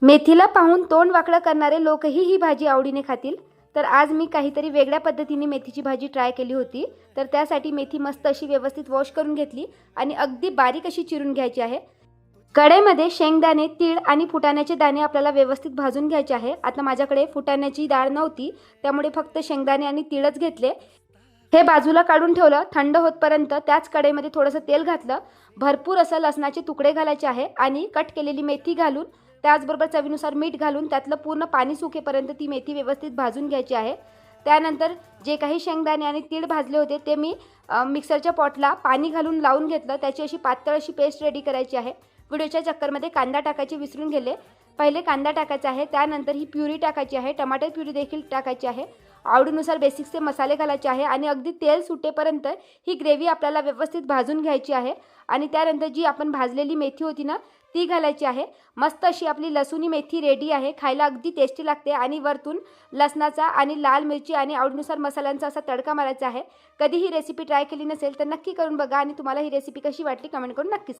मेथीला पाहून तोंड वाकडं करणारे लोकही ही भाजी आवडीने खातील। तर आज मी काहीतरी वेगळ्या पद्धतीने मेथीची भाजी ट्राय केली होती। तर त्यासाठी मेथी मस्त अशी व्यवस्थित वॉश करून घेतली आणि अगदी बारीक अशी चिरून घ्यायची आहे। कढईमध्ये शेंगदाणे, तीळ आणि फुटाण्याचे दाणे आपल्याला व्यवस्थित भाजून घ्यायचे आहे। आता माझ्याकडे फुटाण्याची डाळ नव्हती, त्यामुळे फक्त शेंगदाणे आणि तीळच घेतले। हे बाजूला काढून ठेवलं। थंड होतपर्यंत त्याच कढईमध्ये थोडंसं तेल घातलं, भरपूर असं लसणाचे तुकडे घालायचे आहे आणि कट केलेली मेथी घालून, त्याचबरोबर चवीनुसार मीठ घालून त्यातलं पूर्ण पाणी सुकेपर्यंत ती मेथी व्यवस्थित भाजून घ्यायची आहे। त्यानंतर जे काही शेंगदाणे आणि तीळ भाजले होते ते मी मिक्सरच्या पॉटला पाणी घालून लावून घेतलं। त्याची अशी पातळ अशी पेस्ट रेडी करायची आहे। व्हिडिओच्या चक्करमध्ये कांदा टाकायचे विसरून गेले। पहिले कांदा टाकायचा आहे, त्यानंतर ही प्युरी टाकायची आहे, टमाटर प्युरी देखील टाकायची आहे, आवडीनुसार बेसिकचे मसाले घालायचे आहे आणि अगदी तेल सुटेपर्यंत ही ग्रेव्ही आपल्याला व्यवस्थित भाजून घ्यायची आहे। आणि त्यानंतर जी आपण भाजलेली मेथी होती ना ती घालायची आहे। मस्त अशी आपली लसूणी मेथी रेडी आहे। खायला अगदी टेस्टी लागते आणि वरतून लसणाचा आणि लाल मिरची आणि आवडीनुसार मसाल्यांचा असा तडका मारायचा आहे। कधी ही रेसिपी ट्राय केली नसेल तर नक्की करून बघा आणि तुम्हाला ही रेसिपी कशी वाटली कमेंट करून नक्की